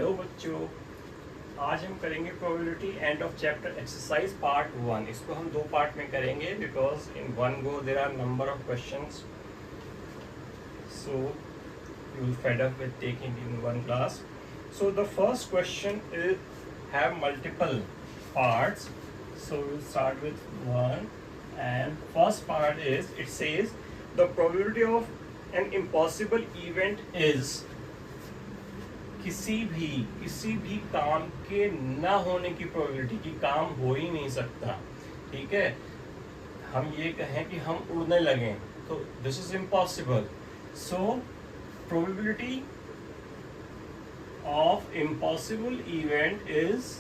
Hello बच्चों, आज हम करेंगे probability end of chapter exercise part 1। इसको हम दो पार्ट में करेंगे because in one go there are number of questions, so you will fed up with taking in one class. So the first question is have multiple parts, so we'll start with one, and first part is, it says the probability of an impossible event is, किसी भी काम के ना होने की probability कि काम हो ही नहीं सकता। ठीक है, हम ये कहें कि हम उड़ने लगें तो this is impossible, so probability of impossible event is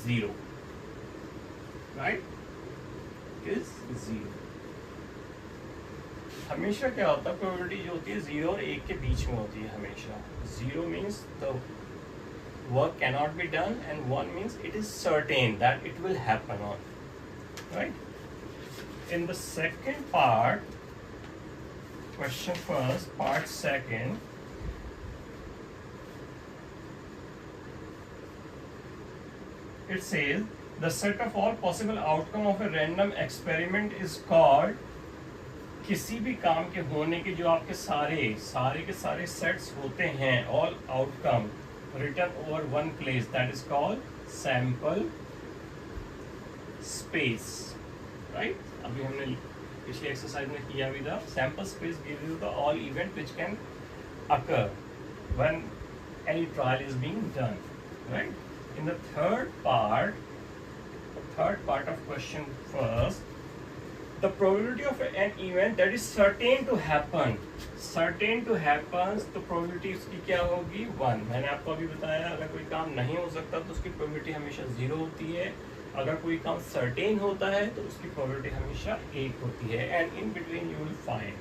0, right, is 0। हमेशा क्या होता है, प्रोबेबिलिटी जो होती है 0 और 1 के बीच में होती है हमेशा। 0 means the work cannot be done and 1 means it is certain that it will happen on, right? In the second part, question first, part second, it says the set of all possible outcome of a random experiment is called, किसी भी काम के होने के जो आपके सारे के सारे सेट्स होते हैं, all outcome written over one place, that is called sample space, right. अभी हमने पिछले एक्सरसाइज में किया भी था। Sample space gives you the all event which can occur when any trial is being done, right. In the third part of question first, the probability of an event that is certain to happen, तो probability उसकी क्या होगी, 1। मैंने आपको अभी बताया, अगर कोई काम नहीं हो सकता तो उसकी probability हमेशा 0 होती है, अगर कोई काम certain होता है तो उसकी probability हमेशा 1 होती है। and in between you will find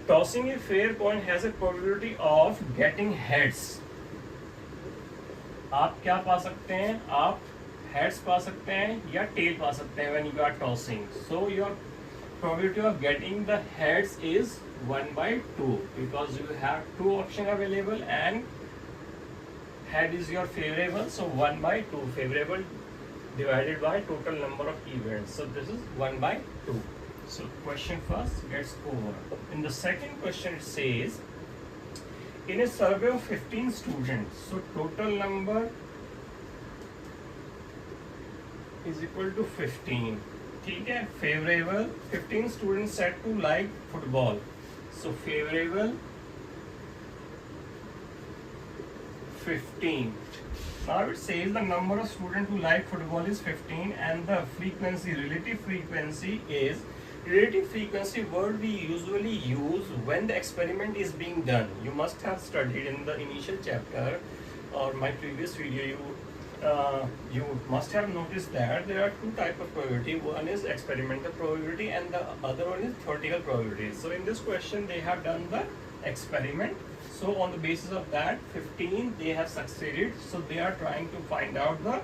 tossing a fair coin has a probability of getting heads। आप क्या पा सकते हैं, आप हेड्स पा सकते हैं या टेल पा सकते हैं when you are tossing. So your probability of getting the heads is 1/2 because you have 2 option available and head is your favourable, so 1/2 favourable divided by total number of events, so this is 1/2। so question first gets over। in the second question it says in a survey of 15 students, so total number is equal to 15। ठीक है, favorable 15 students said to like football, so favorable 15। now it says the number of students who like football is 15 and the frequency, relative frequency is, relative frequency word we usually use when the experiment is being done। you must have studied in the initial chapter or my previous video, you must have noticed that there are 2 types of probability, one is experimental probability and the other one is theoretical probability। so in this question they have done the experiment, so on the basis of that 15 they have succeeded, so they are trying to find out the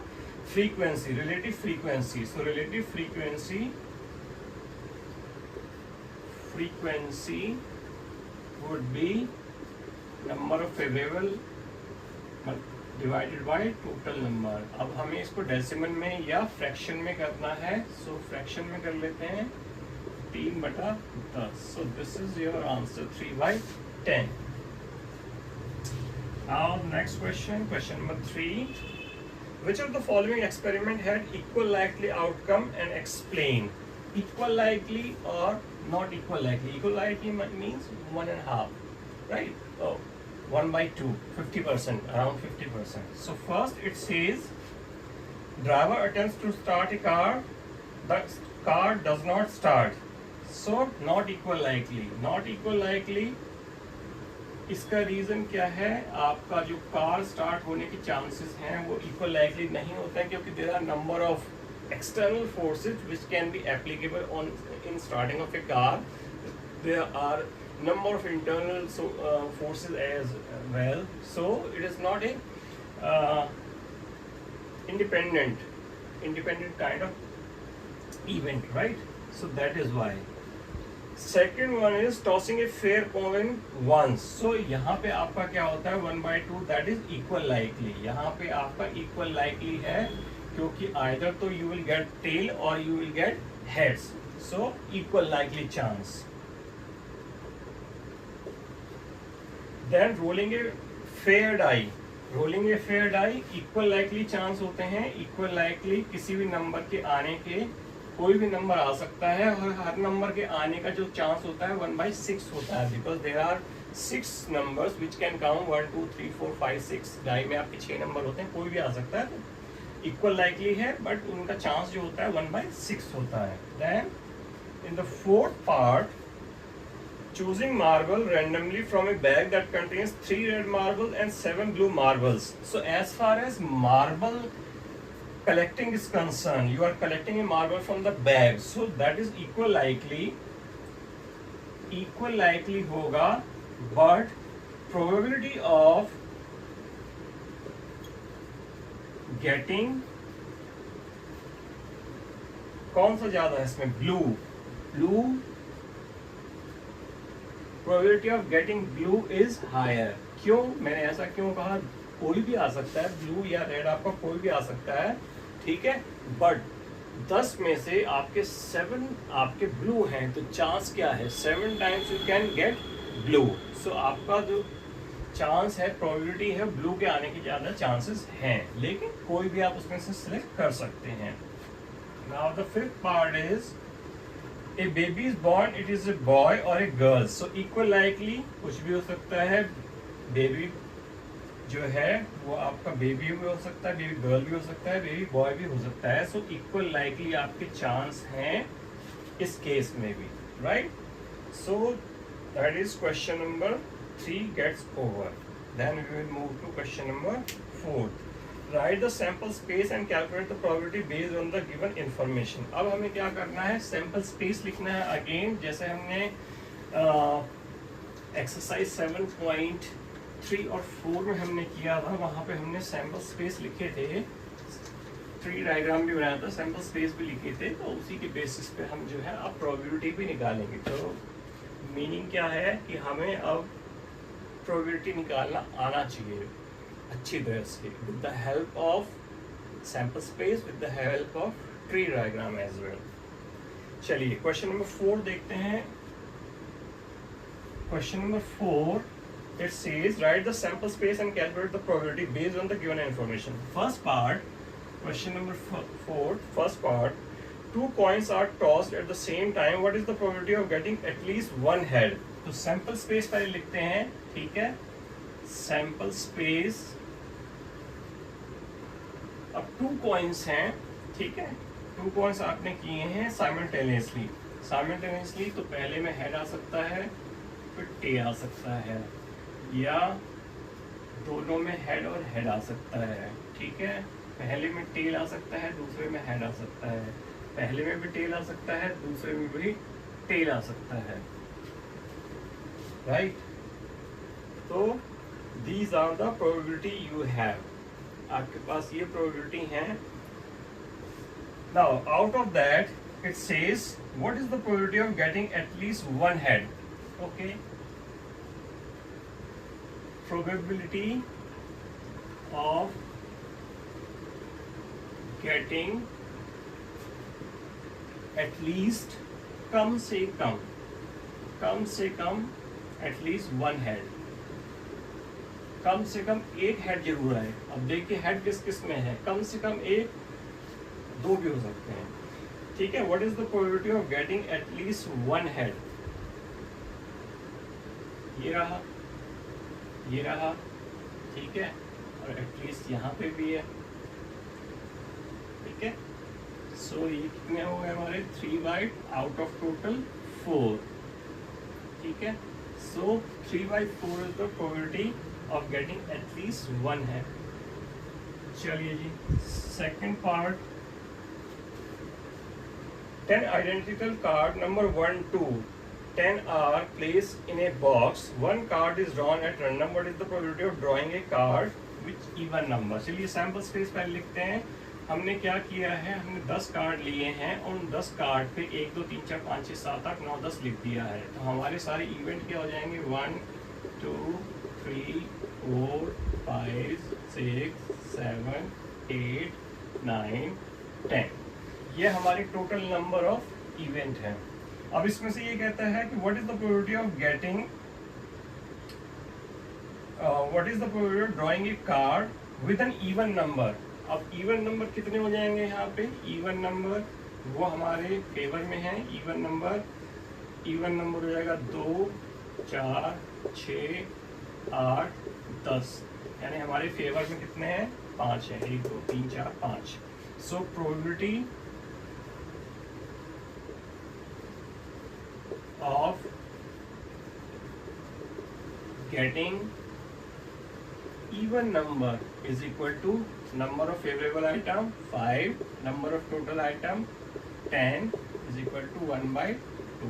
frequency, relative frequency। so relative frequency would be number of favorable divided by total number. अब हमें इसको decimal में या fraction में करना है, सो fraction में कर लेते हैं 3/10। So this is your answer 3/10। Now next question, question number 3, which of the following experiment had equal likely outcome and explain। equal likely or not equal likely, equal likely means 1.5, right? oh 1/2, 50%, around 50%। so first it says driver attempts to start a car, the car does not start, so not equal likely। इसका reason क्या है, आपका जो car start होने की chances हैं वो equal likely नहीं होता है, क्योंकि there are number of external forces which can be applicable on in starting of a car, there are number of internal forces as well, so it is not a independent kind of event, right? so that is why second one is tossing a fair coin once. So यहाँ पे आपका क्या होता है 1/2 that is equal likely. यहाँ पे आपका equal likely है क्योंकि आइदर तो यू विल गेट टेल और you will get heads, so equal likely chance. Then rolling a fair die, rolling a fair die equal likely chance होते हैं। Equal likely किसी भी नंबर के आने के, कोई भी नंबर आ सकता है और हर नंबर के आने का जो चांस होता है 1/6 होता है, because there are 6 numbers which can count 1 2 3 4 5 6। Die में आपके 6 नंबर होते हैं, कोई भी आ सकता है, तो इक्वल लाइकली है, बट उनका चांस जो होता है 1/6 होता है। Then in the fourth part, choosing marble randomly from a bag that contains 3 red marbles and 7 blue marbles. So as far as marble collecting is concerned, you are collecting a marble from the bag, so that is equal likely होगा, but probability of getting कौन सा ज्यादा है इसमें? blue probability of getting blue is higher। क्यों? मैंने ऐसा क्यों कहा? कोई भी आ सकता है, ब्लू या रेड आपका कोई भी आ सकता है, ठीक है, बट 10 में से आपके 7 आपके ब्लू हैं, तो चांस क्या है? 7 times you can get blue. So आपका जो चांस है, प्रोबेबिलिटी है, ब्लू के आने की ज़्यादा चांसेस हैं, लेकिन कोई भी आप उसमें से सिलेक्ट कर सकते हैं। Now the fifth part is a baby is born, it is a boy और a girl. So equal likely कुछ भी हो सकता है, बेबी जो है वो आपका बेबी भी हो सकता है, बेबी गर्ल भी हो सकता है, बेबी बॉय भी हो सकता है। सो इक्वल लाइकली आपके चांस हैं इस केस में भी, right. So that is question number 3 gets over. Then we will move to question number 4। Write the sample space and calculate the probability based on the given information। अब हमें क्या करना है? सैम्पल स्पेस लिखना है again, जैसे हमने exercise 7.3 और 4 में हमने किया था, वहाँ पे हमने सैम्पल स्पेस लिखे थे, ट्री डायग्राम भी बनाया था, सैम्पल स्पेस भी लिखे थे, तो उसी के बेसिस पे हम जो है अब प्रोबेबिलिटी भी निकालेंगे। तो मीनिंग क्या है कि हमें अब प्रोबेबिलिटी निकालना आना चाहिए अच्छी तरह से, with the help of sample space, with the help of tree diagram as well. चलिए क्वेश्चन नंबर 4 देखते हैं। Question number 4 it says write the sample space and calculate the probability based on the given information. First part, question number 4 first part, 2 coins are tossed at the same time, what is the probability of getting at least one head? तो sample space पहले लिखते हैं, ठीक है, sample space. अब 2 coins हैं, ठीक है, 2 कॉइन्स आपने किए हैं साइमल्टेनियसली, तो पहले में हेड आ सकता है, फिर टेल आ सकता है, या दोनों में हेड और हेड आ सकता है, ठीक है, पहले में टेल आ सकता है, दूसरे में हेड आ सकता है, पहले में भी टेल आ सकता है, दूसरे में भी टेल आ सकता है, राइट। तो these are the probability you have, आपके पास ये probability है। Now out of that it says what is the probability of getting at least one head? Okay, probability of getting at least कम से कम at least one head, कम से कम एक head जरूर है। अब देखिए हेड किस किस में है, कम से कम 1 2 भी हो सकते हैं, ठीक है। What is the probability of getting at least one head? ये रहा, ठीक है, और एटलीस्ट यहाँ पे भी है, ठीक है। सो ये कितने हो गए हमारे? 3 आउट ऑफ टोटल 4, ठीक है। सो 3/4 is the probability of getting at least one head। चलिए जी, second part, 10 identical card number 1 2 10 are placed in a box, one card is drawn at random, what is the probability of drawing a card with even number? चलिए sample space पहले लिखते हैं। हमने क्या किया है, हमने 10 कार्ड लिए हैं और उन 10 कार्ड पे 1 2 3 4 5 6 7 8 9 10 लिख दिया है। तो हमारे सारे इवेंट क्या हो जाएंगे, 1 2 3 4 5 6 7 8 9 10। ये हमारे टोटल नंबर ऑफ इवेंट हैं। अब इसमें से ये कहता है कि what is the probability of getting what is the probability of drawing a card with an even number. अब इवन नंबर कितने हो जाएंगे यहाँ पे, इवन नंबर वो हमारे फेवर में है। इवन नंबर हो जाएगा 2 4 6 8 10, यानी हमारे फेवर में कितने हैं, 5 है, 1 2 3 4 5। So probability of getting even number is equal to number of favorable item 5, number of total item 10 is equal to 1 by 2.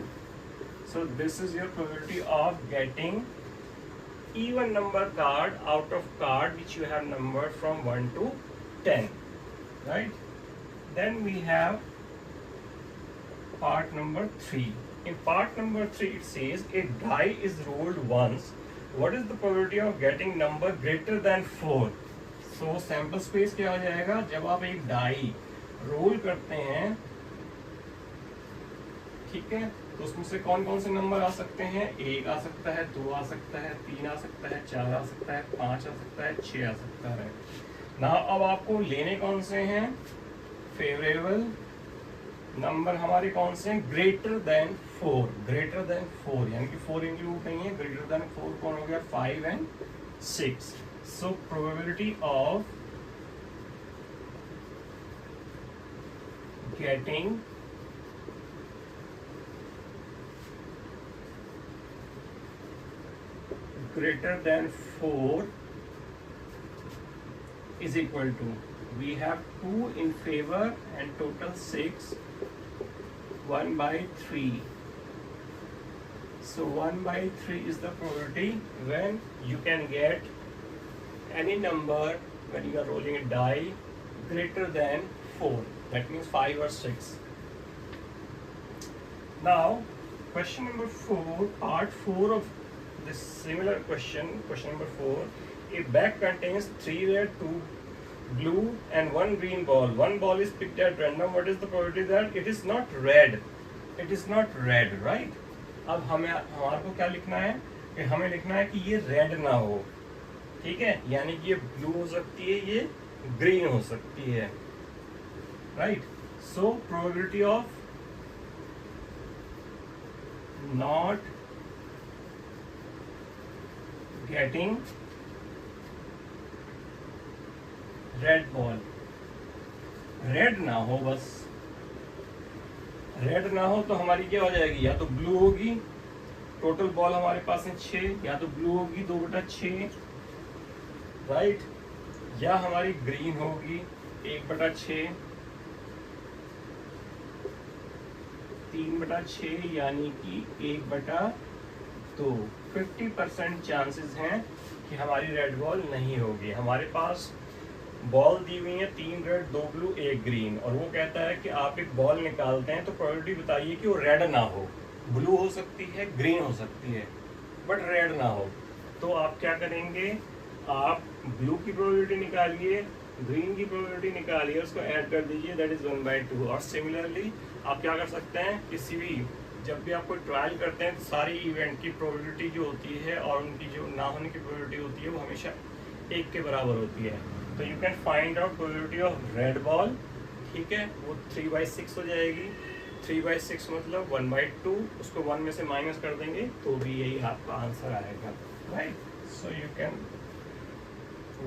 So this is your probability of getting even number card out of card which you have numbered from 1 to 10, right? Then we have part number 3. In part number 3 it says a die is rolled once. What is the probability of getting number greater than 4? So sample space क्या हो जाएगा, जब आप एक die roll करते हैं, ठीक है, तो उसमें से कौन कौन से नंबर आ सकते हैं, 1 आ सकता है, 2 आ सकता है, 3 आ सकता है, 4 आ सकता है, 5 आ सकता है, 6 आ सकता है ना। अब आपको लेने कौन से हैं, फेवरेबल नंबर हमारे कौन से हैं, ग्रेटर देन 4, ग्रेटर देन 4, यानी कि 4 इंक्लूड नहीं है, ग्रेटर देन 4 कौन हो गया, 5 and 6। So probability of getting greater than 4 is equal to, we have 2 in favor and total 6, 1 by 3. So 1 by 3 is the probability when you can get any number when you are rolling a die greater than 4, that means 5 or 6. Now question number 4, part 4 of this similar question, question number 4. A bag contains 3 red, 2 blue and 1 green ball. One ball is picked at random. What is the probability that it is not red? It is not red, right? अब हमारे को क्या लिखना है, कि हमें लिखना है कि ये रेड ना हो, ठीक है, यानी कि ये ब्लू हो सकती है, ये ग्रीन हो सकती है, right? So probability of not getting red ball, red ना हो, बस रेड ना हो तो हमारी क्या हो जाएगी, या तो ब्लू होगी, टोटल बॉल हमारे पास है 6, या तो ब्लू होगी 2/6, राइट, या हमारी ग्रीन होगी 1/6, 3/6 यानी कि 1/2। 50% चांसेस हैं कि हमारी रेड बॉल नहीं होगी। हमारे पास बॉल दी हुई है 3 रेड 2 ब्लू 1 ग्रीन, और वो कहता है कि आप एक बॉल निकालते हैं तो प्रोबेबिलिटी बताइए कि वो रेड ना हो, ब्लू हो सकती है, ग्रीन हो सकती है, बट रेड ना हो। तो आप क्या करेंगे, आप ब्लू की प्रोबेबिलिटी निकालिए, ग्रीन की प्रोबेबिलिटी निकालिए, उसको ऐड कर दीजिए, दैट इज 1/2। और सिमिलरली आप क्या कर सकते हैं, किसी भी जब भी आप कोई ट्रायल करते हैं तो सारी इवेंट की प्रोबेबिलिटी जो होती है और उनकी जो ना होने की प्रोबेबिलिटी होती है वो हमेशा 1 के बराबर होती है। तो you can find out probability of red ball, ठीक है, वो 3/6 हो जाएगी। 3/6 मतलब 1/2, उसको 1 में से माइनस कर देंगे तो भी यही आपका आंसर आएगा, right? So you can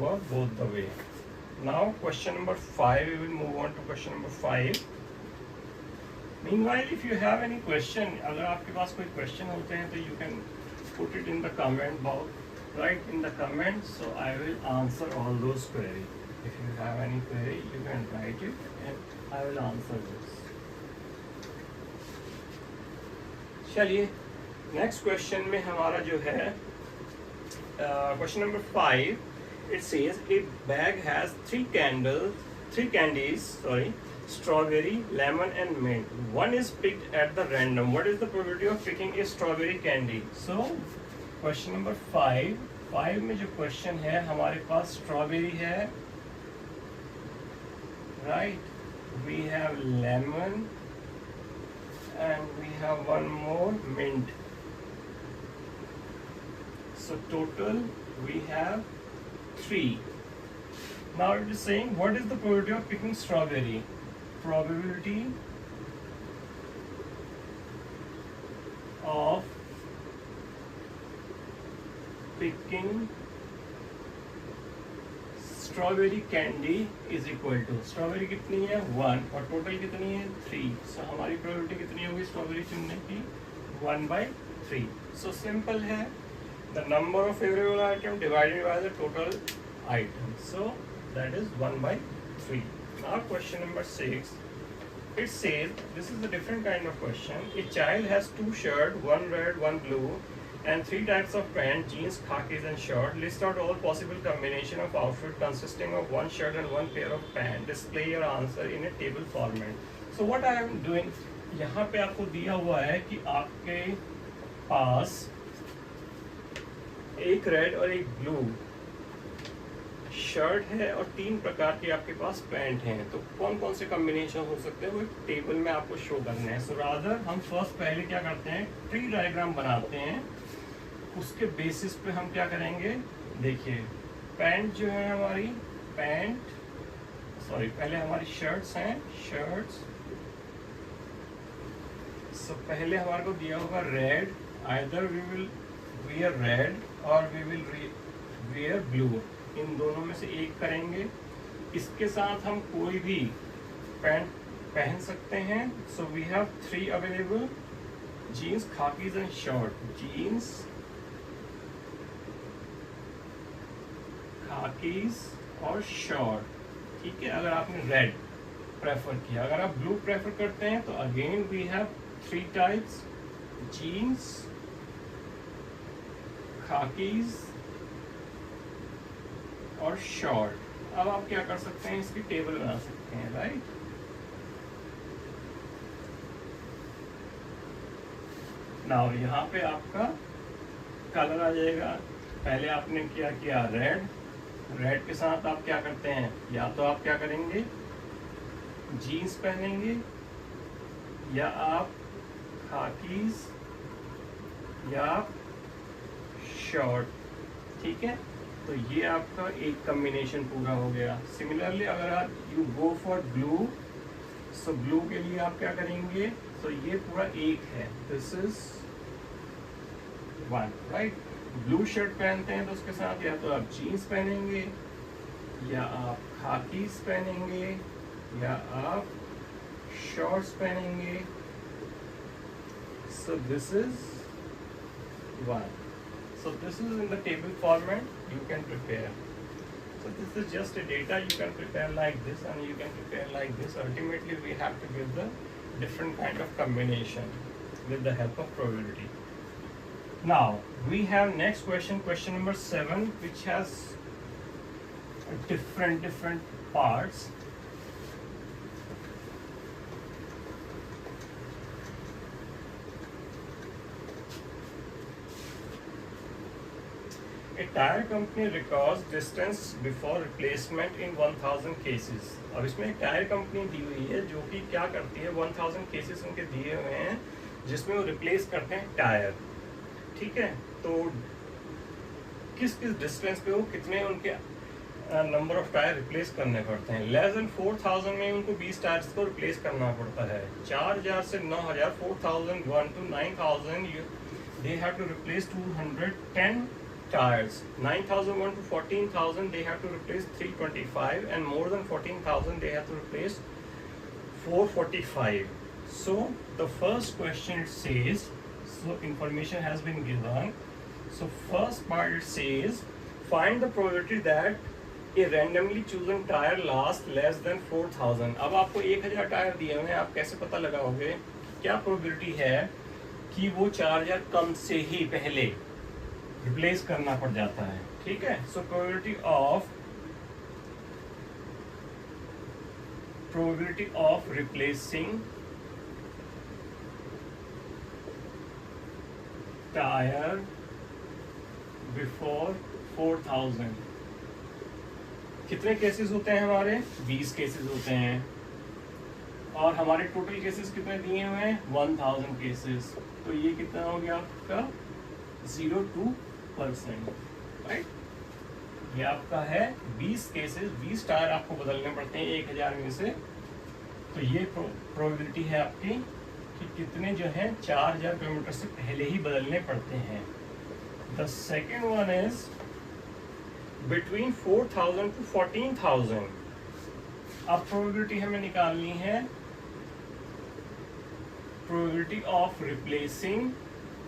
work both the way. Now question number 5, we will move on to question number 5। Meanwhile, if you have any question, अगर आपके पास कोई question होते हैं तो you can put it in the comment box, write in the comments, so I will answer all those queries. If you have any query, you can write it and I will answer this. चलिए next question में हमारा जो है question number 5, it says a bag has 3 candles, three candies, sorry, strawberry, lemon and mint. One is picked at the random. What is the probability of picking a strawberry candy? So question number 5 में जो question है हमारे पास strawberry है, right? We have lemon and we have one more mint. So total we have 3. Now it is saying what is the probability of picking strawberry? Probability of picking strawberry candy is equal to, strawberry कितनी है 1 और total कितनी है 3. सो हमारी probability कितनी होगी strawberry चुनने की 1/3. सो सिंपल है, the number of favorable item divided by the total item. So that is 1/3. Now question number 6. It says, this is a different kind of question. A child has 2 shirts, 1 red, 1 blue, and 3 types of pants, jeans, khakis, and shorts. List out all possible combination of outfit consisting of 1 shirt and 1 pair of pants. Display your answer in a table format. So what I am doing, यहाँ पे आपको दिया हुआ है कि आपके पास एक red और एक ब्लू शर्ट है और 3 प्रकार के आपके पास पैंट हैं, तो कौन कौन से कॉम्बिनेशन हो सकते हैं वो एक टेबल में आपको शो करना है. सो रादर हम फर्स्ट पहले क्या करते हैं, ट्री डायग्राम बनाते हैं, उसके बेसिस पे हम क्या करेंगे. देखिए पैंट जो है हमारी पैंट, सॉरी पहले हमारी शर्ट्स हैं, शर्ट्स. सो पहले हमारे को दिया होगा red, either we will wear red और we will wear blue. इन दोनों में से एक करेंगे. इसके साथ हम कोई भी पैंट पहन सकते हैं. So we have 3 available, jeans, khakis and short. Jeans, khakis और शॉर्ट. ठीक है, अगर आपने रेड प्रेफर किया. अगर आप ब्लू प्रेफर करते हैं तो again we have 3 types, jeans, khakis और शॉर्ट. अब आप क्या कर सकते हैं, इसकी टेबल बना सकते हैं, राइट. नाउ यहाँ पे आपका कलर आ जाएगा. पहले आपने क्या किया, रेड. रेड के साथ आप क्या करते हैं, या तो आप क्या करेंगे जीन्स पहनेंगे, या आप खाकीज, या आप शॉर्ट. ठीक है, तो ये आपका एक कॉम्बिनेशन पूरा हो गया. सिमिलरली अगर आप you go for blue, so blue के लिए आप क्या करेंगे, तो ये पूरा एक है, this is 1, right. Blue shirt पहनते हैं तो उसके साथ या तो आप जीन्स पहनेंगे, या आप खाकीज पहनेंगे, या आप शॉर्ट्स पहनेंगे. So this is 1. So this is in the table format, you can prepare. So this is just a data, you can prepare like this and you can prepare like this. Ultimately we have to give the different kind of combination with the help of probability. Now we have next question, question number 7, which has different parts. A tire company records distance before replacement in 1000 cases. अब इसमें एक tyre company दी हुई है जो कि क्या करती है, 1000 केसेस उनके दिए हुए हैं जिसमें वो रिप्लेस करते हैं टायर. ठीक है, तो किस किस डिस्टेंस पे वो कितने उनके नंबर ऑफ टायर रिप्लेस करने पड़ते हैं. लेस देन 4000 में उनको 20 टायर्स को रिप्लेस करना पड़ता है. 4000 से 9000, 4001 to 9000 they have to replace 210 tires. 9001 to 14000 they have to replace 325, and more than 14000 they have to replace 445. So the first question it says, so information has been given. So first part it says find the probability that a randomly chosen tire lasts less than 4000. अब आपको 1000 tyre दिए हुए हैं, आप कैसे पता लगाओगे क्या प्रोबेबिलिटी है कि वो 4000 कम से ही पहले रिप्लेस करना पड़ जाता है. ठीक है, so probability of probability of replacing tire before 4000. कितने केसेस होते हैं हमारे? 20 केसेस होते हैं, और हमारे टोटल केसेस कितने दिए हुए हैं? 1000 केसेस. तो ये कितना हो गया आपका? 0.2%, राइट. ये आपका है 20 केसेस, 20 टायर आपको बदलने पड़ते हैं 1000 में से. तो ये प्रोबेबिलिटी है आपकी कि कितने जो है 4000 किलोमीटर से पहले ही बदलने पड़ते हैं. The second one is between 4000 to 14000. अब प्रोबेबिलिटी हमें निकालनी है probability of replacing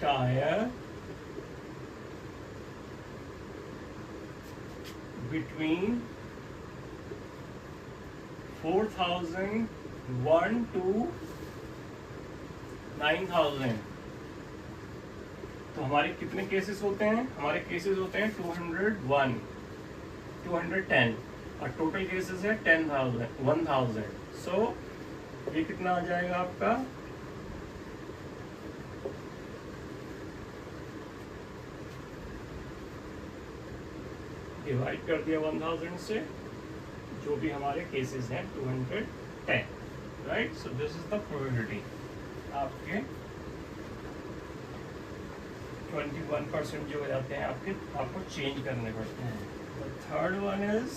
tyre between 4001 to 9000. तो हमारे कितने केसेस होते हैं? हमारे केसेस होते हैं 201, 210, और टोटल केसेस है 10,000. सो ये कितना आ जाएगा आपका? डिवाइड कर दिया 1000 से, जो भी हमारे केसेस हैं 210, right. So this is the probability. आपके 21% जो हो जाते हैं आपको चेंज करने पड़ते हैं. The third one is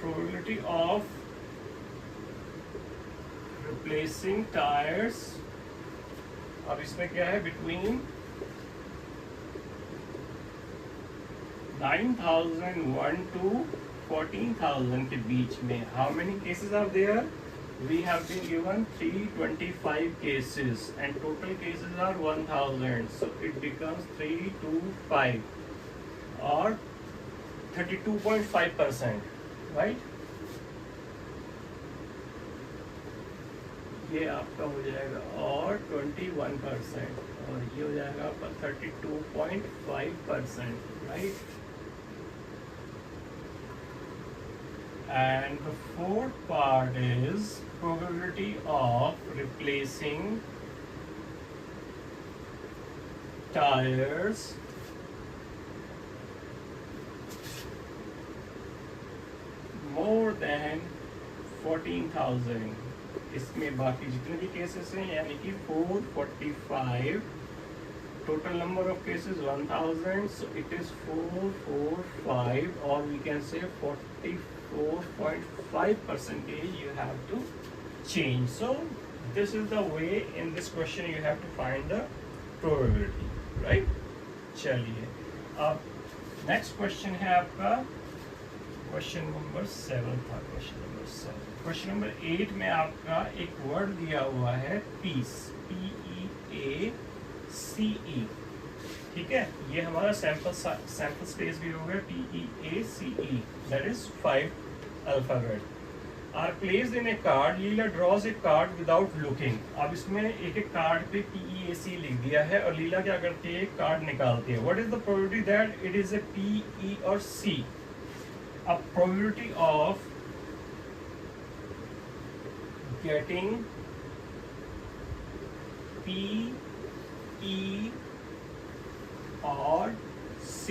probability of replacing tyres. अब इसमें क्या है? बिटवीन 9001 to 14000 के बीच में. How many cases are there? We have been given 325 cases and total cases are 1000, so it becomes 325 or 32.5%, right. ये आपका हो जाएगा और 21%, और ये हो जाएगा आपका 32.5%, right. And the fourth part is probability of replacing tires more than 14,000. इसमें बाकी जितने भी केसेस हैं, यानी कि 445, total number of cases 1000, so it is 445, or we can say 44.5% you have to change. So this is the way in this question you have to find the probability, right. चलिए, अब next question है आपका question number 7 था. Question number 8 में आपका एक word दिया हुआ है पीस, PEACE. ठीक है, ये हमारा सैंपल स्पेस भी हो गया. PEACE, that is 5 alphabet are placed in a card. Leela draws a card without looking. अब इसमें एक एक कार्ड पे PEAC लिख दिया है, और लीला क्या करती है? कार्ड निकालती है. What is the probability that it is A PE और C? अब प्रोबेबिलिटी ऑफ गेटिंग PE और C.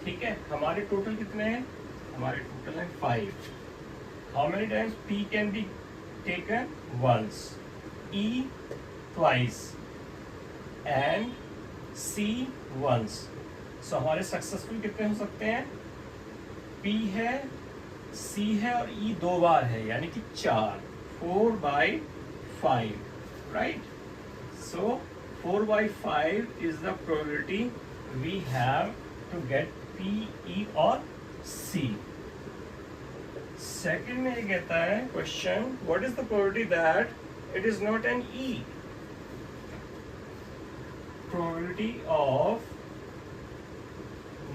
ठीक है, हमारे टोटल कितने हैं? हमारे टोटल है 5. How many times P can be taken? Once, E twice and C once. So हमारे सक्सेसफुल कितने हो सकते हैं? P है, C है और E 2 बार है, यानी कि 4. 4/5, right. So 4/5 is the probability we have to get PE or C. Second में ये कहता है question, what is the probability that it is not an E? Probability of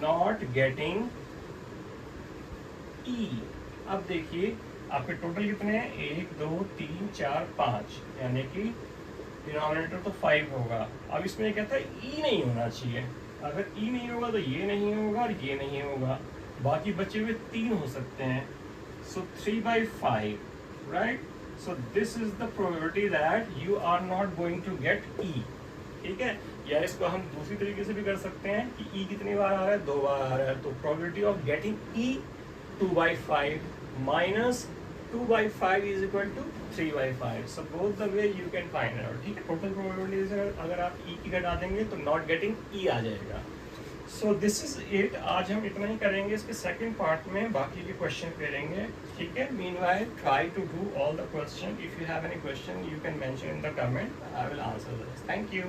not getting E. अब देखिए आपके टोटल कितने हैं? 1 2 3 4 5, यानी कि डिनोमिनेटर तो 5 होगा. अब इसमें कहता है E नहीं होना चाहिए. अगर E नहीं होगा तो ये नहीं होगा और ये नहीं होगा. बाकी बचे हुए 3 हो सकते हैं. So 3/5, right? So this is the probability that you are not going to get E. ठीक है, या इसको हम दूसरी तरीके से भी कर सकते हैं कि E कितनी बार आ रहा है, 2 बार आ रहा है, तो probability of getting E 2/5 minus 2/5 is equal to 3/5. So both the way you can find out. ठीक है, total probability से अगर आप E की घटा देंगे तो not getting E आ जाएगा. So this is it. आज हम इतना ही करेंगे. इसके सेकंड पार्ट में बाकी के क्वेश्चन करेंगे. ठीक है, meanwhile try to do all the question. If you have any question you can mention in the comment. I will answer this. Thank you.